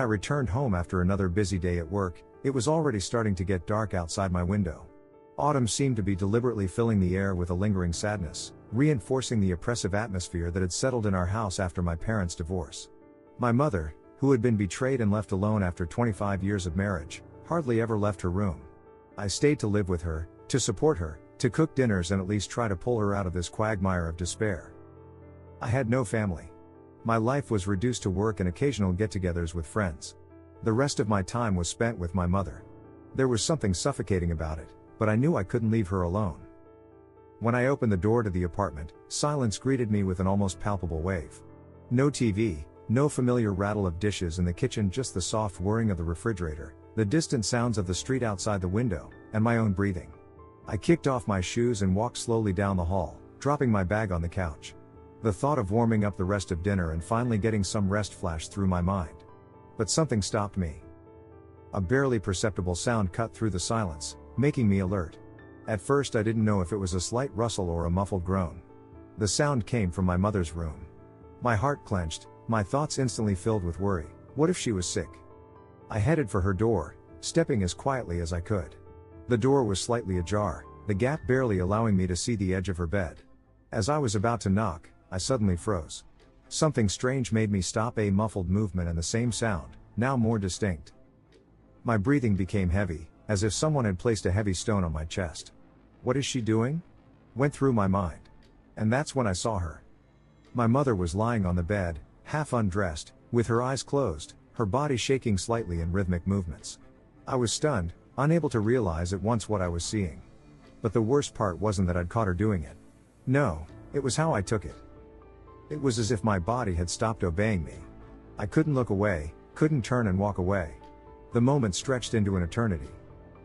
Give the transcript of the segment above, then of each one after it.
I returned home after another busy day at work. It was already starting to get dark outside my window. Autumn seemed to be deliberately filling the air with a lingering sadness, reinforcing the oppressive atmosphere that had settled in our house after my parents' divorce. My mother, who had been betrayed and left alone after 25 years of marriage, hardly ever left her room. I stayed to live with her, to support her, to cook dinners and at least try to pull her out of this quagmire of despair. I had no family. My life was reduced to work and occasional get-togethers with friends. The rest of my time was spent with my mother. There was something suffocating about it, but I knew I couldn't leave her alone. When I opened the door to the apartment, silence greeted me with an almost palpable wave. No TV, no familiar rattle of dishes in the kitchen, just the soft whirring of the refrigerator, the distant sounds of the street outside the window, and my own breathing. I kicked off my shoes and walked slowly down the hall, dropping my bag on the couch. The thought of warming up the rest of dinner and finally getting some rest flashed through my mind. But something stopped me. A barely perceptible sound cut through the silence, making me alert. At first I didn't know if it was a slight rustle or a muffled groan. The sound came from my mother's room. My heart clenched, my thoughts instantly filled with worry. What if she was sick? I headed for her door, stepping as quietly as I could. The door was slightly ajar, the gap barely allowing me to see the edge of her bed. As I was about to knock, I suddenly froze. Something strange made me stop, a muffled movement and the same sound, now more distinct. My breathing became heavy, as if someone had placed a heavy stone on my chest. What is she doing? Went through my mind. And that's when I saw her. My mother was lying on the bed, half undressed, with her eyes closed, her body shaking slightly in rhythmic movements. I was stunned, unable to realize at once what I was seeing. But the worst part wasn't that I'd caught her doing it. No, it was how I took it. It was as if my body had stopped obeying me. I couldn't look away, couldn't turn and walk away. The moment stretched into an eternity.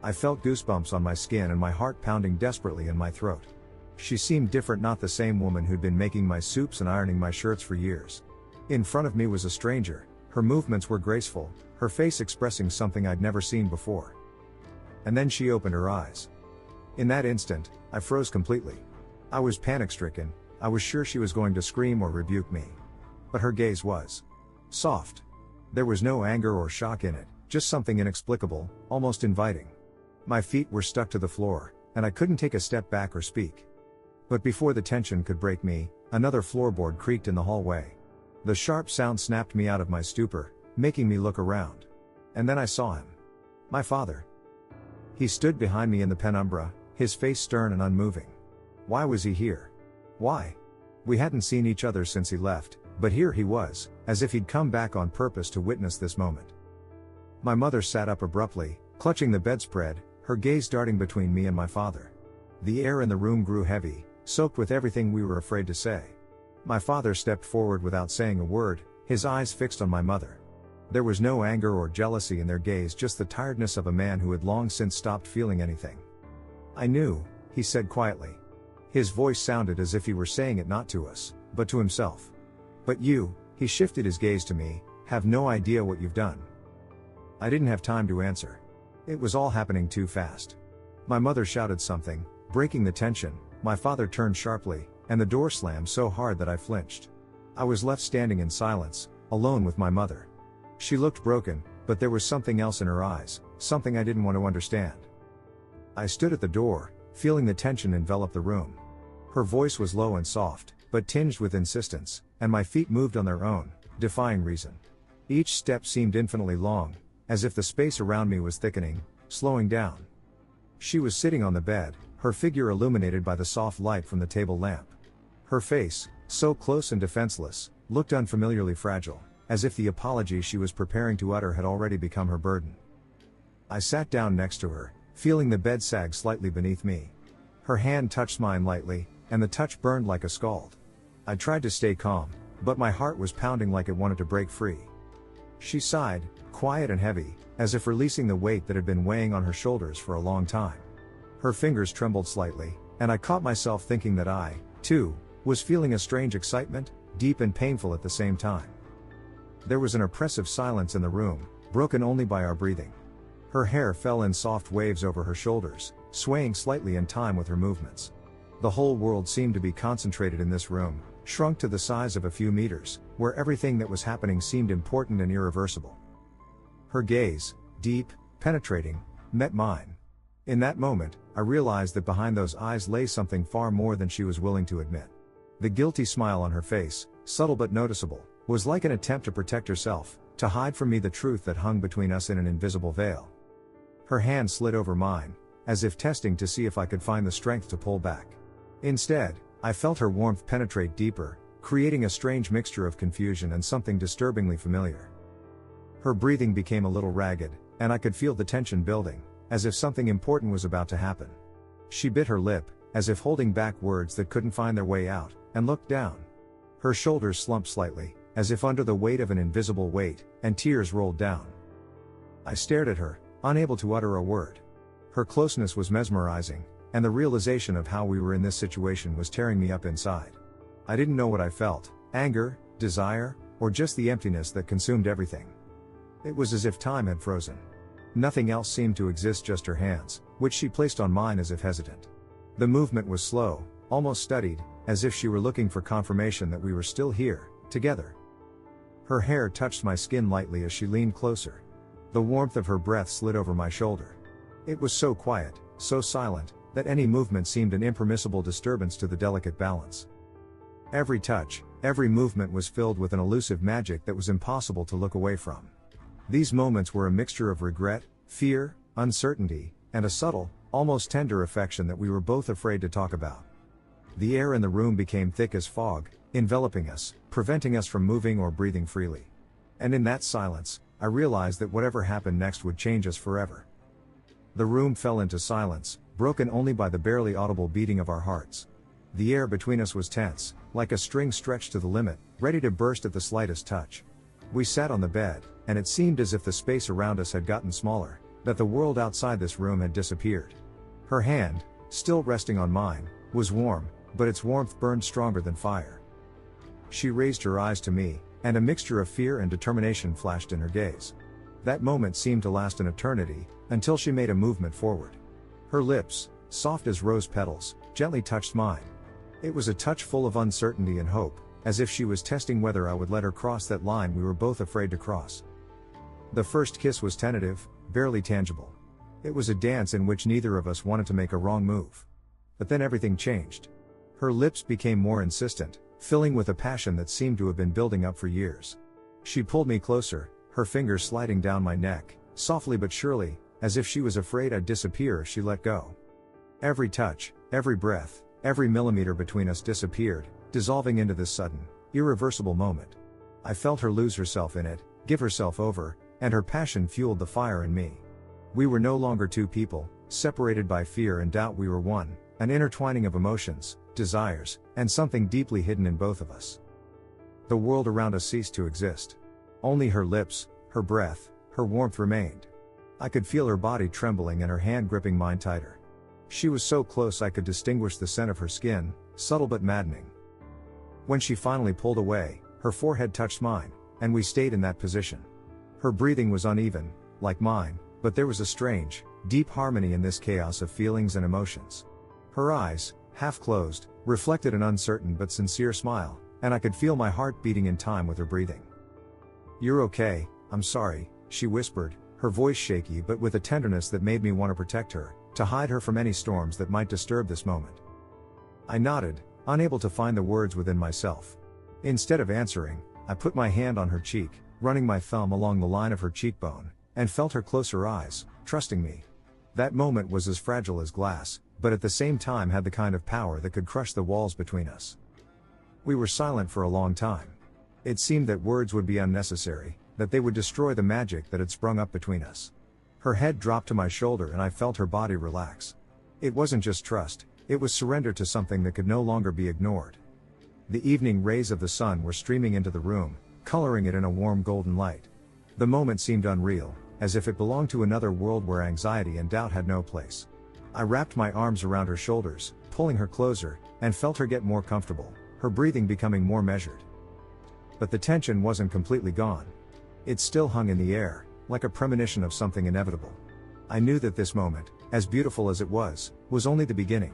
I felt goosebumps on my skin and my heart pounding desperately in my throat. She seemed different, not the same woman who'd been making my soups and ironing my shirts for years. In front of me was a stranger, her movements were graceful, her face expressing something I'd never seen before. And then she opened her eyes. In that instant, I froze completely. I was panic-stricken, I was sure she was going to scream or rebuke me. But her gaze was soft. There was no anger or shock in it, just something inexplicable, almost inviting. My feet were stuck to the floor, and I couldn't take a step back or speak. But before the tension could break me, another floorboard creaked in the hallway. The sharp sound snapped me out of my stupor, making me look around. And then I saw him. My father. He stood behind me in the penumbra, his face stern and unmoving. Why was he here? Why? We hadn't seen each other since he left, but here he was, as if he'd come back on purpose to witness this moment. My mother sat up abruptly, clutching the bedspread, her gaze darting between me and my father. The air in the room grew heavy, soaked with everything we were afraid to say. My father stepped forward without saying a word, his eyes fixed on my mother. There was no anger or jealousy in their gaze, just the tiredness of a man who had long since stopped feeling anything. I knew, he said quietly. His voice sounded as if he were saying it not to us, but to himself. But you, he shifted his gaze to me, have no idea what you've done. I didn't have time to answer. It was all happening too fast. My mother shouted something, breaking the tension, my father turned sharply, and the door slammed so hard that I flinched. I was left standing in silence, alone with my mother. She looked broken, but there was something else in her eyes, something I didn't want to understand. I stood at the door, feeling the tension envelop the room. Her voice was low and soft, but tinged with insistence, and my feet moved on their own, defying reason. Each step seemed infinitely long, as if the space around me was thickening, slowing down. She was sitting on the bed, her figure illuminated by the soft light from the table lamp. Her face, so close and defenseless, looked unfamiliarly fragile, as if the apology she was preparing to utter had already become her burden. I sat down next to her, feeling the bed sag slightly beneath me. Her hand touched mine lightly, and the touch burned like a scald. I tried to stay calm, but my heart was pounding like it wanted to break free. She sighed, quiet and heavy, as if releasing the weight that had been weighing on her shoulders for a long time. Her fingers trembled slightly, and I caught myself thinking that I, too, was feeling a strange excitement, deep and painful at the same time. There was an oppressive silence in the room, broken only by our breathing. Her hair fell in soft waves over her shoulders, swaying slightly in time with her movements. The whole world seemed to be concentrated in this room, shrunk to the size of a few meters, where everything that was happening seemed important and irreversible. Her gaze, deep, penetrating, met mine. In that moment, I realized that behind those eyes lay something far more than she was willing to admit. The guilty smile on her face, subtle but noticeable, was like an attempt to protect herself, to hide from me the truth that hung between us in an invisible veil. Her hand slid over mine, as if testing to see if I could find the strength to pull back. Instead, I felt her warmth penetrate deeper, creating a strange mixture of confusion and something disturbingly familiar. Her breathing became a little ragged, and I could feel the tension building, as if something important was about to happen. She bit her lip, as if holding back words that couldn't find their way out, and looked down. Her shoulders slumped slightly, as if under the weight of an invisible weight, and tears rolled down. I stared at her, unable to utter a word. Her closeness was mesmerizing, and the realization of how we were in this situation was tearing me up inside. I didn't know what I felt, anger, desire, or just the emptiness that consumed everything. It was as if time had frozen. Nothing else seemed to exist, just her hands, which she placed on mine as if hesitant. The movement was slow, almost studied, as if she were looking for confirmation that we were still here, together. Her hair touched my skin lightly as she leaned closer. The warmth of her breath slid over my shoulder. It was so quiet, so silent, that any movement seemed an impermissible disturbance to the delicate balance. Every touch, every movement was filled with an elusive magic that was impossible to look away from. These moments were a mixture of regret, fear, uncertainty, and a subtle, almost tender affection that we were both afraid to talk about. The air in the room became thick as fog, enveloping us, preventing us from moving or breathing freely. And in that silence, I realized that whatever happened next would change us forever. The room fell into silence, broken only by the barely audible beating of our hearts. The air between us was tense, like a string stretched to the limit, ready to burst at the slightest touch. We sat on the bed, and it seemed as if the space around us had gotten smaller, that the world outside this room had disappeared. Her hand, still resting on mine, was warm, but its warmth burned stronger than fire. She raised her eyes to me, and a mixture of fear and determination flashed in her gaze. That moment seemed to last an eternity, until she made a movement forward. Her lips, soft as rose petals, gently touched mine. It was a touch full of uncertainty and hope, as if she was testing whether I would let her cross that line we were both afraid to cross. The first kiss was tentative, barely tangible. It was a dance in which neither of us wanted to make a wrong move. But then everything changed. Her lips became more insistent, filling with a passion that seemed to have been building up for years. She pulled me closer, her fingers sliding down my neck, softly but surely, as if she was afraid I'd disappear if she let go. Every touch, every breath, every millimeter between us disappeared, dissolving into this sudden, irreversible moment. I felt her lose herself in it, give herself over, and her passion fueled the fire in me. We were no longer two people, separated by fear and doubt. We were one, an intertwining of emotions, desires, and something deeply hidden in both of us. The world around us ceased to exist. Only her lips, her breath, her warmth remained. I could feel her body trembling and her hand gripping mine tighter. She was so close I could distinguish the scent of her skin, subtle but maddening. When she finally pulled away, her forehead touched mine, and we stayed in that position. Her breathing was uneven, like mine, but there was a strange, deep harmony in this chaos of feelings and emotions. Her eyes, half closed, reflected an uncertain but sincere smile, and I could feel my heart beating in time with her breathing. "You're okay, I'm sorry," she whispered, her voice shaky but with a tenderness that made me want to protect her, to hide her from any storms that might disturb this moment. I nodded, unable to find the words within myself. Instead of answering, I put my hand on her cheek, running my thumb along the line of her cheekbone, and felt her close her eyes, trusting me. That moment was as fragile as glass, but at the same time had the kind of power that could crush the walls between us. We were silent for a long time. It seemed that words would be unnecessary, that they would destroy the magic that had sprung up between us. Her head dropped to my shoulder and I felt her body relax. It wasn't just trust, it was surrender to something that could no longer be ignored. The evening rays of the sun were streaming into the room, coloring it in a warm golden light. The moment seemed unreal, as if it belonged to another world where anxiety and doubt had no place. I wrapped my arms around her shoulders, pulling her closer, and felt her get more comfortable, her breathing becoming more measured. But the tension wasn't completely gone. It still hung in the air, like a premonition of something inevitable. I knew that this moment, as beautiful as it was only the beginning.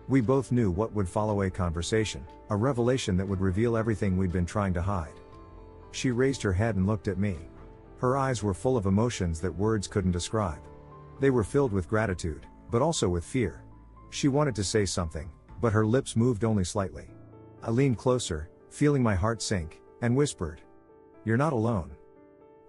We both knew what would follow: a conversation, a revelation that would reveal everything we'd been trying to hide. She raised her head and looked at me. Her eyes were full of emotions that words couldn't describe. They were filled with gratitude, but also with fear. She wanted to say something, but her lips moved only slightly. I leaned closer, feeling my heart sink, and whispered, "You're not alone."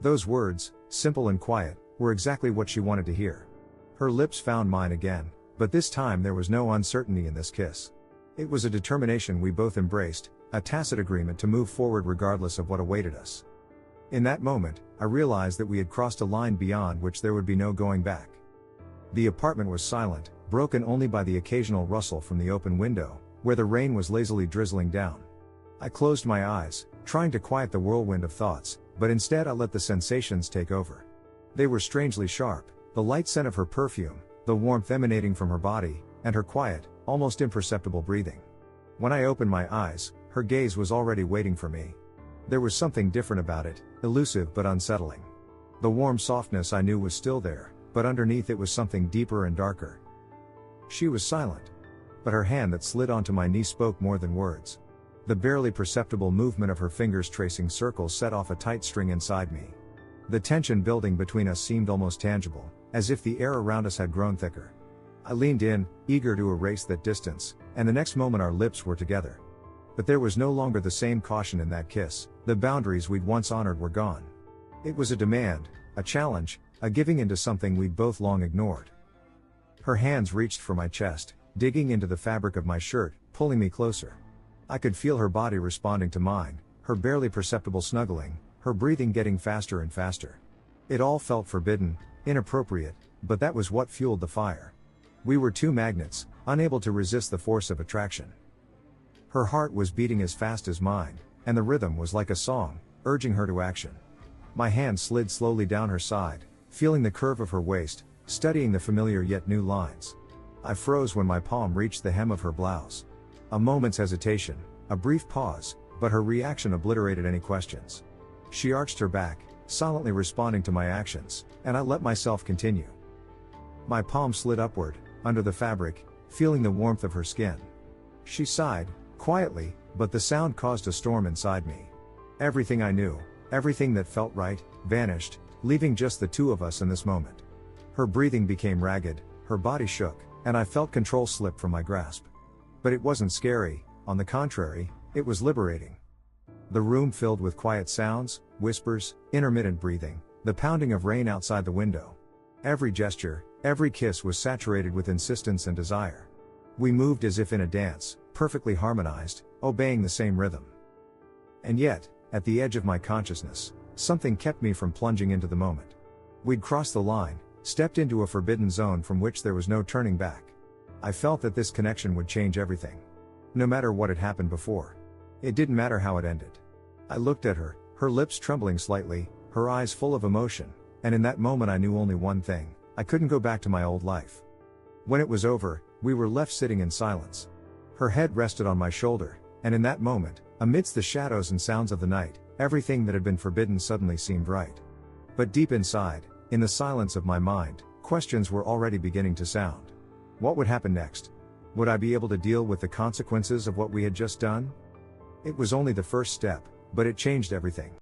Those words, simple and quiet, were exactly what she wanted to hear. Her lips found mine again, but this time there was no uncertainty in this kiss. It was a determination we both embraced, a tacit agreement to move forward regardless of what awaited us. In that moment, I realized that we had crossed a line beyond which there would be no going back. The apartment was silent, broken only by the occasional rustle from the open window, where the rain was lazily drizzling down. I closed my eyes, trying to quiet the whirlwind of thoughts, but instead I let the sensations take over. They were strangely sharp, the light scent of her perfume, the warmth emanating from her body, and her quiet, almost imperceptible breathing. When I opened my eyes, her gaze was already waiting for me. There was something different about it, elusive but unsettling. The warm softness I knew was still there, but underneath it was something deeper and darker. She was silent. But her hand that slid onto my knee spoke more than words. The barely perceptible movement of her fingers tracing circles set off a tight string inside me. The tension building between us seemed almost tangible, as if the air around us had grown thicker. I leaned in, eager to erase that distance, and the next moment our lips were together. But there was no longer the same caution in that kiss. The boundaries we'd once honored were gone. It was a demand, a challenge, a giving into something we'd both long ignored. Her hands reached for my chest, digging into the fabric of my shirt, pulling me closer. I could feel her body responding to mine, her barely perceptible snuggling, her breathing getting faster and faster. It all felt forbidden, inappropriate, but that was what fueled the fire. We were two magnets, unable to resist the force of attraction. Her heart was beating as fast as mine, and the rhythm was like a song, urging her to action. My hand slid slowly down her side, feeling the curve of her waist, studying the familiar yet new lines. I froze when my palm reached the hem of her blouse. A moment's hesitation, a brief pause, but her reaction obliterated any questions. She arched her back, silently responding to my actions, and I let myself continue. My palm slid upward, under the fabric, feeling the warmth of her skin. She sighed, quietly, but the sound caused a storm inside me. Everything I knew, everything that felt right, vanished, leaving just the two of us in this moment. Her breathing became ragged, her body shook, and I felt control slip from my grasp. But it wasn't scary, on the contrary, it was liberating. The room filled with quiet sounds, whispers, intermittent breathing, the pounding of rain outside the window. Every gesture, every kiss was saturated with insistence and desire. We moved as if in a dance, perfectly harmonized, obeying the same rhythm. And yet, at the edge of my consciousness, something kept me from plunging into the moment. We'd crossed the line, stepped into a forbidden zone from which there was no turning back. I felt that this connection would change everything. No matter what had happened before. It didn't matter how it ended. I looked at her, her lips trembling slightly, her eyes full of emotion, and in that moment I knew only one thing: I couldn't go back to my old life. When it was over, we were left sitting in silence. Her head rested on my shoulder, and in that moment, amidst the shadows and sounds of the night, everything that had been forbidden suddenly seemed right. But deep inside, in the silence of my mind, questions were already beginning to sound. What would happen next? Would I be able to deal with the consequences of what we had just done? It was only the first step, but it changed everything.